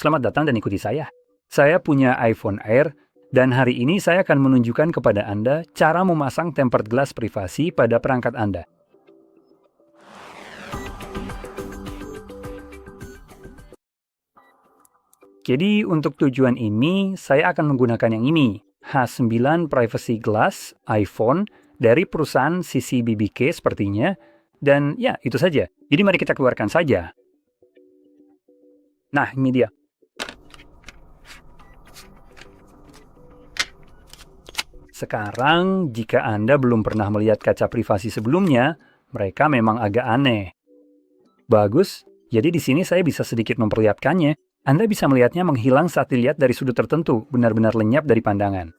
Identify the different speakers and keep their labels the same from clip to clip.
Speaker 1: Selamat datang dan ikuti saya. Saya punya iPhone Air, dan hari ini saya akan menunjukkan kepada Anda cara memasang tempered glass privasi pada perangkat Anda. Jadi untuk tujuan ini, saya akan menggunakan yang ini, H9 Privacy Glass iPhone dari perusahaan CCBBK sepertinya, dan ya itu saja. Jadi mari kita keluarkan saja. Nah, ini dia. Sekarang, jika Anda belum pernah melihat kaca privasi sebelumnya, mereka memang agak aneh. Bagus, jadi di sini saya bisa sedikit memperlihatkannya. Anda bisa melihatnya menghilang saat dilihat dari sudut tertentu, benar-benar lenyap dari pandangan.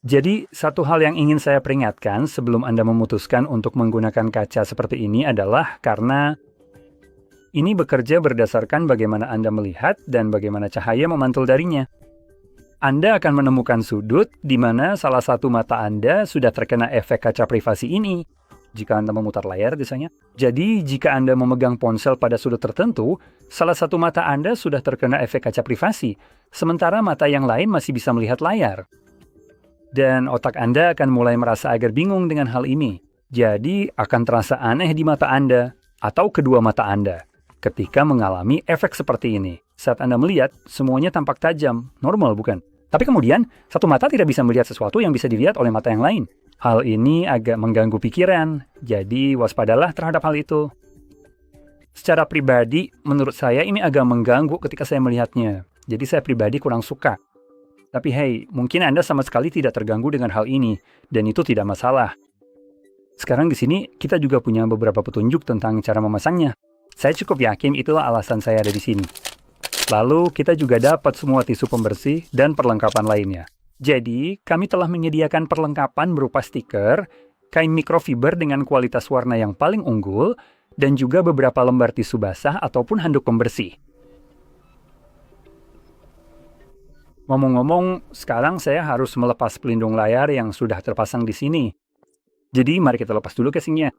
Speaker 1: Jadi, satu hal yang ingin saya peringatkan sebelum Anda memutuskan untuk menggunakan kaca seperti ini adalah karena ini bekerja berdasarkan bagaimana Anda melihat dan bagaimana cahaya memantul darinya. Anda akan menemukan sudut di mana salah satu mata Anda sudah terkena efek kaca privasi ini, jika Anda memutar layar biasanya. Jadi, jika Anda memegang ponsel pada sudut tertentu, salah satu mata Anda sudah terkena efek kaca privasi, sementara mata yang lain masih bisa melihat layar. Dan otak Anda akan mulai merasa agak bingung dengan hal ini. Jadi, akan terasa aneh di mata Anda, atau kedua mata Anda, ketika mengalami efek seperti ini. Saat Anda melihat, semuanya tampak tajam, normal bukan? Tapi kemudian, satu mata tidak bisa melihat sesuatu yang bisa dilihat oleh mata yang lain. Hal ini agak mengganggu pikiran, jadi waspadalah terhadap hal itu. Secara pribadi, menurut saya ini agak mengganggu ketika saya melihatnya. Jadi saya pribadi kurang suka. Tapi hey, mungkin Anda sama sekali tidak terganggu dengan hal ini, dan itu tidak masalah. Sekarang di sini, kita juga punya beberapa petunjuk tentang cara memasangnya. Saya cukup yakin itulah alasan saya ada di sini. Lalu, kita juga dapat semua tisu pembersih dan perlengkapan lainnya. Jadi, kami telah menyediakan perlengkapan berupa stiker, kain mikrofiber dengan kualitas warna yang paling unggul, dan juga beberapa lembar tisu basah ataupun handuk pembersih. Ngomong-ngomong, sekarang saya harus melepas pelindung layar yang sudah terpasang di sini. Jadi, mari kita lepas dulu casingnya.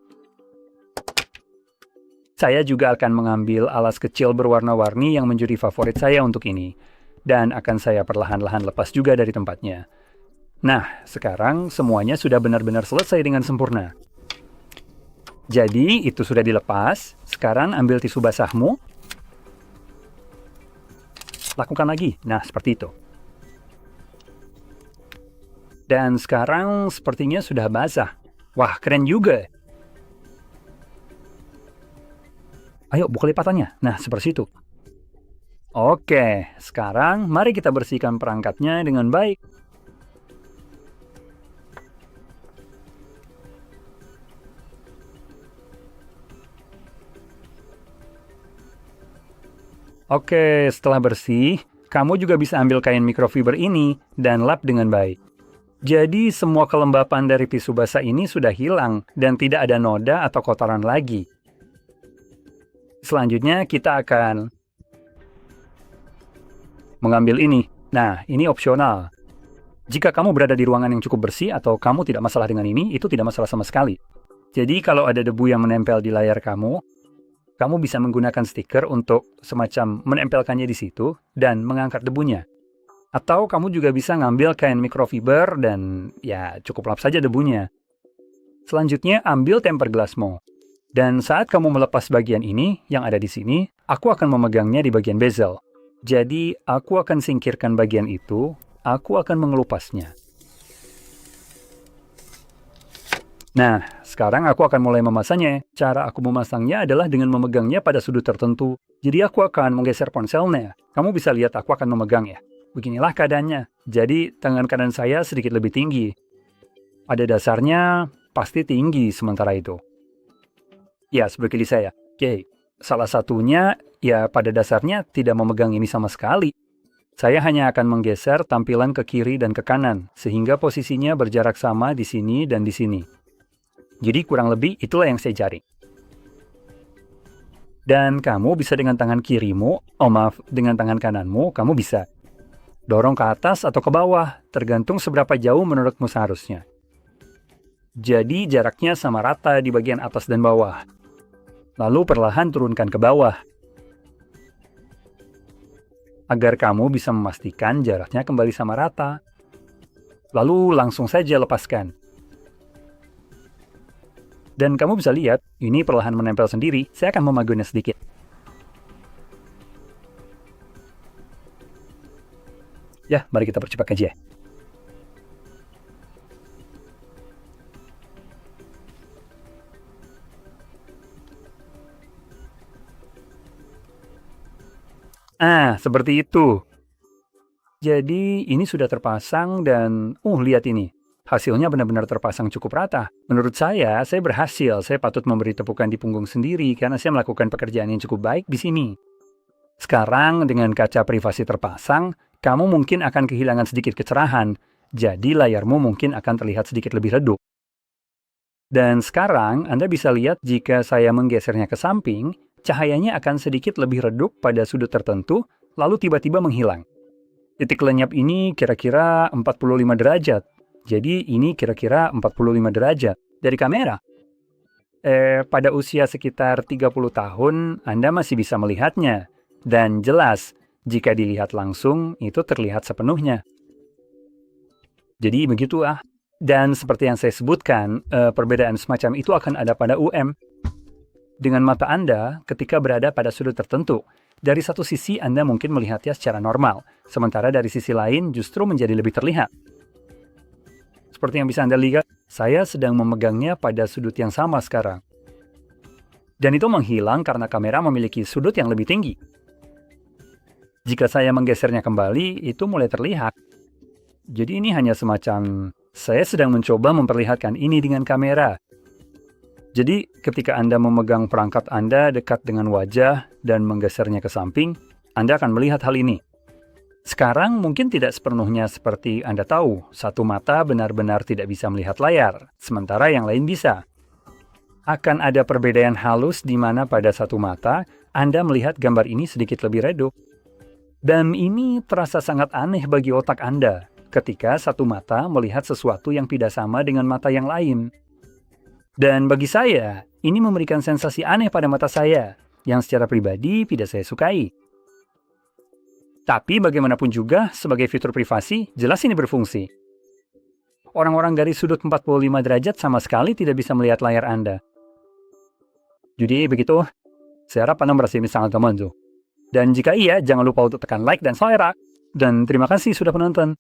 Speaker 1: Saya juga akan mengambil alas kecil berwarna-warni yang menjadi favorit saya untuk ini. Dan akan saya perlahan-lahan lepas juga dari tempatnya. Nah, sekarang semuanya sudah benar-benar selesai dengan sempurna. Jadi, itu sudah dilepas. Sekarang ambil tisu basahmu. Lakukan lagi. Nah, seperti itu. Dan sekarang sepertinya sudah basah. Wah, keren juga. Ayo, buka lipatannya. Nah, seperti itu. Oke, sekarang mari kita bersihkan perangkatnya dengan baik. Oke, setelah bersih, kamu juga bisa ambil kain mikrofiber ini dan lap dengan baik. Jadi, semua kelembapan dari tisu basah ini sudah hilang dan tidak ada noda atau kotoran lagi. Selanjutnya, kita akan mengambil ini. Nah, ini opsional. Jika kamu berada di ruangan yang cukup bersih atau kamu tidak masalah dengan ini, itu tidak masalah sama sekali. Jadi, kalau ada debu yang menempel di layar kamu bisa menggunakan stiker untuk semacam menempelkannya di situ dan mengangkat debunya. Atau kamu juga bisa ngambil kain mikrofiber dan ya cukup lap saja debunya. Selanjutnya, ambil tempered glassmu. Dan saat kamu melepas bagian ini yang ada di sini, aku akan memegangnya di bagian bezel. Jadi, aku akan singkirkan bagian itu, aku akan mengelupasnya. Nah, sekarang aku akan mulai memasangnya. Cara aku memasangnya adalah dengan memegangnya pada sudut tertentu. Jadi, aku akan menggeser ponselnya. Kamu bisa lihat aku akan memegang ya. Beginilah keadaannya. Jadi, tangan kanan saya sedikit lebih tinggi. Pada dasarnya, pasti tinggi sementara itu. Ya, seperti saya. Oke, salah satunya, ya pada dasarnya tidak memegang ini sama sekali. Saya hanya akan menggeser tampilan ke kiri dan ke kanan, sehingga posisinya berjarak sama di sini dan di sini. Jadi kurang lebih itulah yang saya cari. Dan kamu bisa dengan tangan kirimu, dengan tangan kananmu, kamu bisa dorong ke atas atau ke bawah, tergantung seberapa jauh menurutmu seharusnya. Jadi jaraknya sama rata di bagian atas dan bawah. Lalu perlahan turunkan ke bawah. agar kamu bisa memastikan jaraknya kembali sama rata. Lalu langsung saja lepaskan. Dan kamu bisa lihat, ini perlahan menempel sendiri. Saya akan memagunya sedikit. Ya, mari kita percepat aja. Seperti itu. Jadi, ini sudah terpasang dan, lihat ini. Hasilnya benar-benar terpasang cukup rata. Menurut saya berhasil. Saya patut memberi tepukan di punggung sendiri karena saya melakukan pekerjaan yang cukup baik di sini. Sekarang, dengan kaca privasi terpasang, kamu mungkin akan kehilangan sedikit kecerahan. Jadi, layarmu mungkin akan terlihat sedikit lebih redup. Dan sekarang, Anda bisa lihat jika saya menggesernya ke samping, cahayanya akan sedikit lebih redup pada sudut tertentu, lalu tiba-tiba menghilang. Titik lenyap ini kira-kira 45 derajat. Jadi ini kira-kira 45 derajat dari kamera. Pada usia sekitar 30 tahun, Anda masih bisa melihatnya. Dan jelas, jika dilihat langsung, itu terlihat sepenuhnya. Jadi begitu Dan seperti yang saya sebutkan, perbedaan semacam itu akan ada pada UM. Dengan mata Anda, ketika berada pada sudut tertentu, dari satu sisi Anda mungkin melihatnya secara normal, sementara dari sisi lain justru menjadi lebih terlihat. Seperti yang bisa Anda lihat, saya sedang memegangnya pada sudut yang sama sekarang. Dan itu menghilang karena kamera memiliki sudut yang lebih tinggi. Jika saya menggesernya kembali, itu mulai terlihat. Jadi ini hanya semacam, saya sedang mencoba memperlihatkan ini dengan kamera. Jadi, ketika Anda memegang perangkat Anda dekat dengan wajah dan menggesernya ke samping, Anda akan melihat hal ini. Sekarang mungkin tidak sepenuhnya seperti Anda tahu, satu mata benar-benar tidak bisa melihat layar, sementara yang lain bisa. Akan ada perbedaan halus di mana pada satu mata, Anda melihat gambar ini sedikit lebih redup. Dan ini terasa sangat aneh bagi otak Anda, ketika satu mata melihat sesuatu yang tidak sama dengan mata yang lain. Dan bagi saya, ini memberikan sensasi aneh pada mata saya, yang secara pribadi tidak saya sukai. Tapi bagaimanapun juga, sebagai fitur privasi, jelas ini berfungsi. Orang-orang dari sudut 45 derajat sama sekali tidak bisa melihat layar Anda. Jadi begitu, saya harap Anda merasa ini sangat membantu. Dan jika iya, jangan lupa untuk tekan like dan share. Dan terima kasih sudah menonton.